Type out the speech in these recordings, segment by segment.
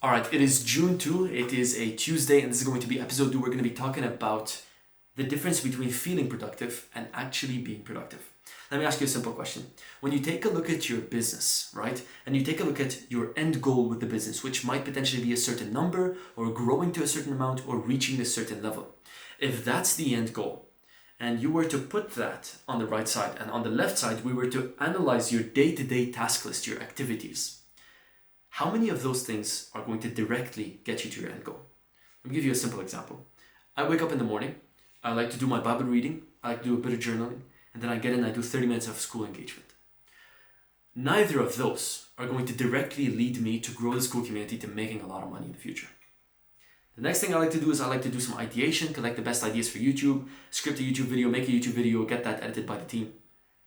All right, it is June 2. It is a Tuesday, and this is going to be episode 2. We're going to be talking about the difference between feeling productive and actually being productive. Let me ask you a simple question. When you take a look at your business, right, and you take a look at your end goal with the business, which might potentially be a certain number or growing to a certain amount or reaching a certain level, if that's the end goal, and you were to put that on the right side, and on the left side, we were to analyze your day-to-day task list, your activities, how many of those things are going to directly get you to your end goal? Let me give you a simple example. I wake up in the morning, I like to do my Bible reading, I like to do a bit of journaling, and then I get in and I do 30 minutes of school engagement. Neither of those are going to directly lead me to grow the school community to making a lot of money in the future. The next thing I like to do is I like to do some ideation, collect the best ideas for YouTube, script a YouTube video, make a YouTube video, get that edited by the team.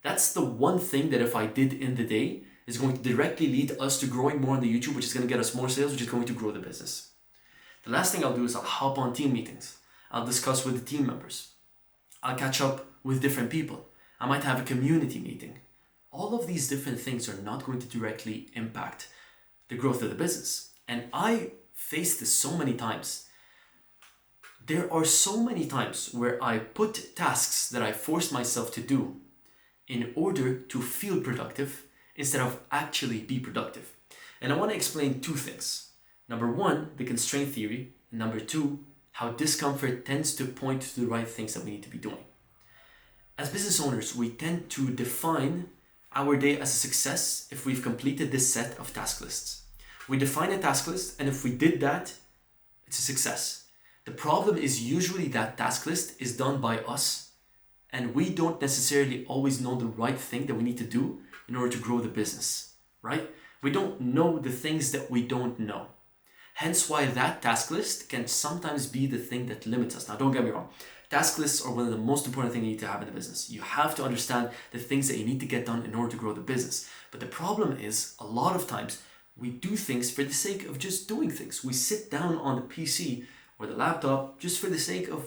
That's the one thing that if I did in the day, is going to directly lead us to growing more on the YouTube, which is going to get us more sales, which is going to grow the business. The last thing I'll do is I'll hop on team meetings. I'll discuss with the team members. I'll catch up with different people. I might have a community meeting. All of these different things are not going to directly impact the growth of the business. And I faced this so many times. There are so many times where I put tasks that I forced myself to do in order to feel productive instead of actually be productive. And I want to explain two things. Number one, the constraint theory. And number two, how discomfort tends to point to the right things that we need to be doing. As business owners, we tend to define our day as a success if we've completed this set of task lists. We define a task list, and if we did that, it's a success. The problem is usually that task list is done by us, and we don't necessarily always know the right thing that we need to do in order to grow the business, right? We don't know the things that we don't know. Hence why that task list can sometimes be the thing that limits us. Now, don't get me wrong. Task lists are one of the most important things you need to have in the business. You have to understand the things that you need to get done in order to grow the business. But the problem is, a lot of times, we do things for the sake of just doing things. We sit down on the PC or the laptop just for the sake of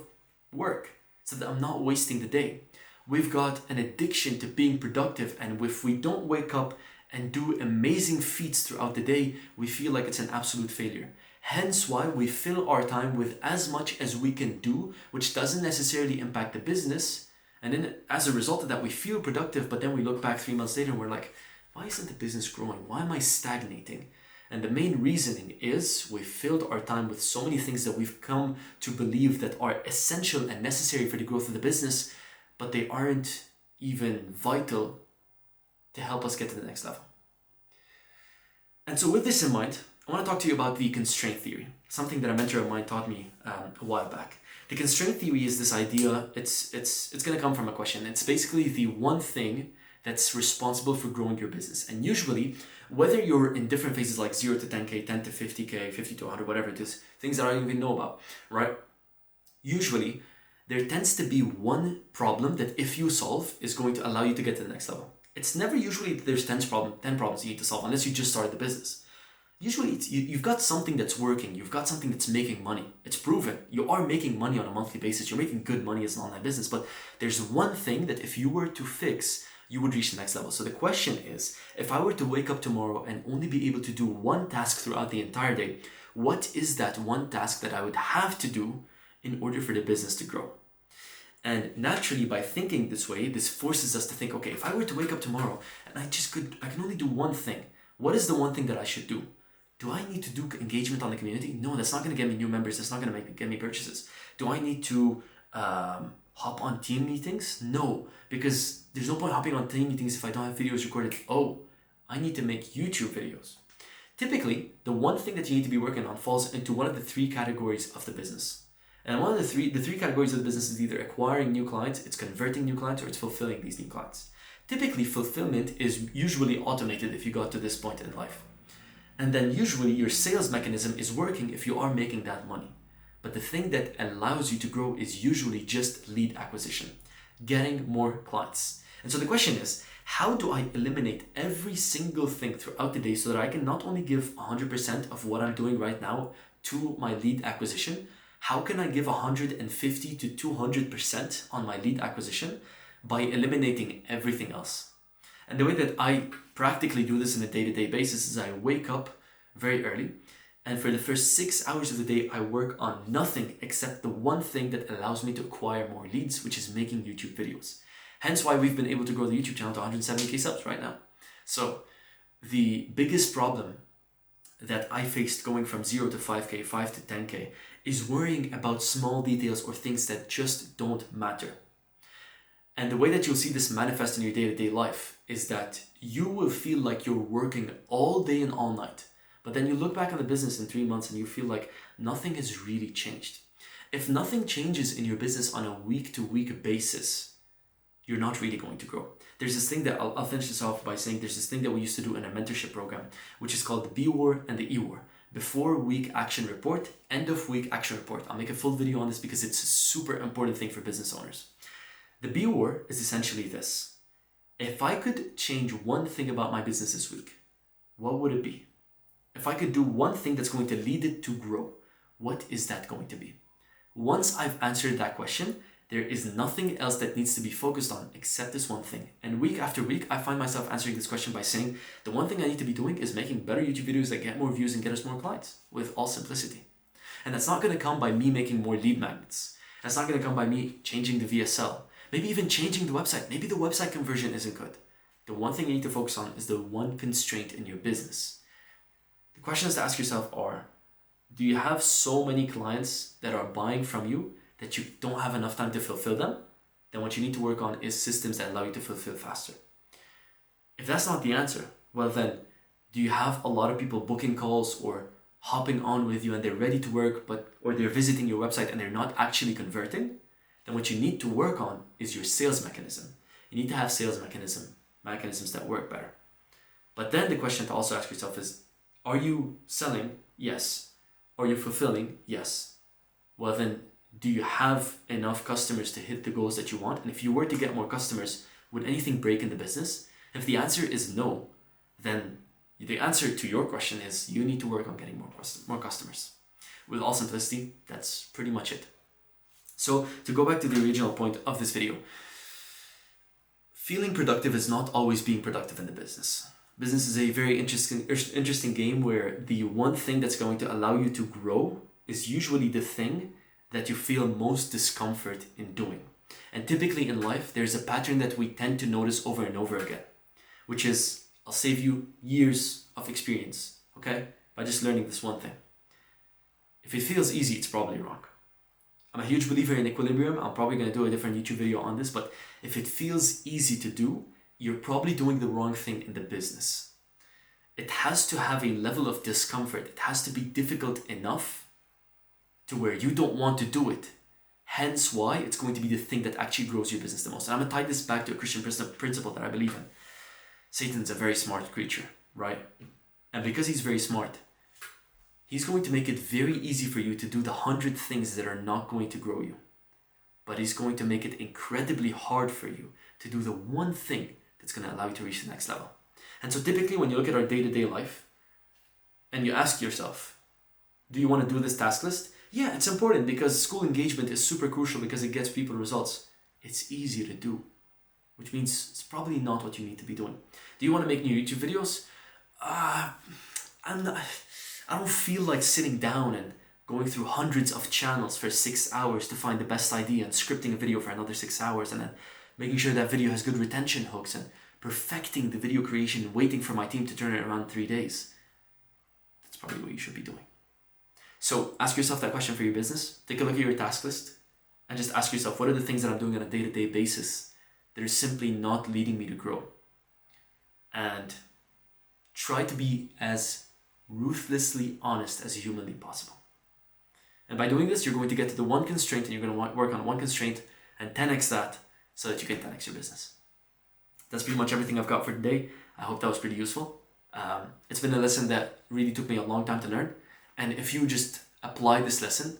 work, so that I'm not wasting the day. We've got an addiction to being productive, and if we don't wake up and do amazing feats throughout the day, we feel like it's an absolute failure. Hence why we fill our time with as much as we can do, which doesn't necessarily impact the business. And then as a result of that, we feel productive, but then we look back 3 months later and we're like, why isn't the business growing? Why am I stagnating? And the main reasoning is we filled our time with so many things that we've come to believe that are essential and necessary for the growth of the business, but they aren't even vital to help us get to the next level. And so with this in mind, I want to talk to you about the constraint theory, something that a mentor of mine taught me a while back. The constraint theory is this idea, it's going to come from a question. It's basically the one thing that's responsible for growing your business. And usually, whether you're in different phases like 0 to 10K, 10 to 50K, 50 to 100, whatever it is, things that I don't even know about, right? Usually, there tends to be one problem that if you solve is going to allow you to get to the next level. It's never usually that there's 10 problems you need to solve unless you just started the business. Usually you've got something that's working, you've got something that's making money. It's proven. You are making money on a monthly basis, you're making good money as an online business, but there's one thing that if you were to fix, you would reach the next level. So the question is, if I were to wake up tomorrow and only be able to do one task throughout the entire day, what is that one task that I would have to do in order for the business to grow? And naturally, by thinking this way, this forces us to think, okay, if I were to wake up tomorrow and I can only do one thing, what is the one thing that I should do? Do I need to do engagement on the community? No, that's not going to get me new members. That's not going to get me purchases. Do I need to hop on team meetings? No, because there's no point hopping on team meetings if I don't have videos recorded. Oh, I need to make YouTube videos. Typically, the one thing that you need to be working on falls into one of the three categories of the business. And one of the three categories of the business is either acquiring new clients, it's converting new clients, or it's fulfilling these new clients. Typically, fulfillment is usually automated if you got to this point in life. And then usually your sales mechanism is working if you are making that money. But the thing that allows you to grow is usually just lead acquisition, getting more clients. And so the question is, how do I eliminate every single thing throughout the day so that I can not only give 100% of what I'm doing right now to my lead acquisition, how can I give 150 to 200% on my lead acquisition by eliminating everything else? And the way that I practically do this on a day-to-day basis is I wake up very early And for the first 6 hours of the day, I work on nothing except the one thing that allows me to acquire more leads, which is making YouTube videos. Hence why we've been able to grow the YouTube channel to 170k subs right now. So the biggest problem that I faced going from 0 to 5k, 5 to 10k, is worrying about small details or things that just don't matter. And the way that you'll see this manifest in your day-to-day life is that you will feel like you're working all day and all night. But then you look back on the business in 3 months and you feel like nothing has really changed. If nothing changes in your business on a week-to-week basis, you're not really going to grow. There's this thing that I'll finish this off by saying there's this thing that we used to do in a mentorship program, which is called the B War and the E War. Before week action report, end of week action report. I'll make a full video on this because it's a super important thing for business owners. The B War is essentially this. If I could change one thing about my business this week, what would it be? If I could do one thing that's going to lead it to grow, what is that going to be? Once I've answered that question, there is nothing else that needs to be focused on except this one thing. And week after week, I find myself answering this question by saying, the one thing I need to be doing is making better YouTube videos that get more views and get us more clients with all simplicity. And that's not going to come by me making more lead magnets. That's not going to come by me changing the VSL. Maybe even changing the website. Maybe the website conversion isn't good. The one thing you need to focus on is the one constraint in your business. The questions to ask yourself are, do you have so many clients that are buying from you that you don't have enough time to fulfill them? Then what you need to work on is systems that allow you to fulfill faster. If that's not the answer, well then, do you have a lot of people booking calls or hopping on with you and they're ready to work, or they're visiting your website and they're not actually converting? Then what you need to work on is your sales mechanism. You need to have sales mechanisms that work better. But then the question to also ask yourself is, are you selling? Yes. Are you fulfilling? Yes. Well then, do you have enough customers to hit the goals that you want? And if you were to get more customers, would anything break in the business? If the answer is no, then the answer to your question is you need to work on getting more customers. With all simplicity, that's pretty much it. So to go back to the original point of this video, feeling productive is not always being productive in the business. Business is a very interesting game where the one thing that's going to allow you to grow is usually the thing that you feel most discomfort in doing. And typically in life, there's a pattern that we tend to notice over and over again, which is, I'll save you years of experience, okay? By just learning this one thing. If it feels easy, it's probably wrong. I'm a huge believer in equilibrium. I'm probably going to do a different YouTube video on this, but if it feels easy to do, you're probably doing the wrong thing in the business. It has to have a level of discomfort. It has to be difficult enough to where you don't want to do it. Hence why it's going to be the thing that actually grows your business the most. And I'm going to tie this back to a Christian principle that I believe in. Satan's a very smart creature, right? And because he's very smart, he's going to make it very easy for you to do the 100 things that are not going to grow you. But he's going to make it incredibly hard for you to do the one thing that's going to allow you to reach the next level. And so typically when you look at our day-to-day life and you ask yourself, do you want to do this task list? Yeah, it's important because school engagement is super crucial because it gets people results. It's easy to do, which means it's probably not what you need to be doing. Do you want to make new YouTube videos? I don't feel like sitting down and going through hundreds of channels for 6 hours to find the best idea and scripting a video for another 6 hours and then making sure that video has good retention hooks and perfecting the video creation and waiting for my team to turn it around in 3 days. That's probably what you should be doing. So ask yourself that question for your business. Take a look at your task list and just ask yourself, what are the things that I'm doing on a day-to-day basis that are simply not leading me to grow? And try to be as ruthlessly honest as humanly possible. And by doing this, you're going to get to the one constraint and you're going to work on one constraint and 10x that so that you can 10x your business. That's pretty much everything I've got for today. I hope that was pretty useful. It's been a lesson that really took me a long time to learn. And if you just apply this lesson,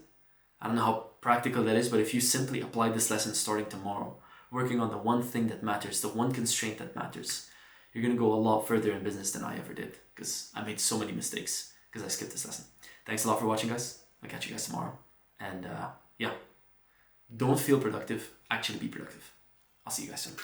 I don't know how practical that is, but if you simply apply this lesson starting tomorrow, working on the one thing that matters, the one constraint that matters, you're going to go a lot further in business than I ever did because I made so many mistakes because I skipped this lesson. Thanks a lot for watching, guys. I'll catch you guys tomorrow. And yeah, don't feel productive, actually be productive. I'll see you guys soon.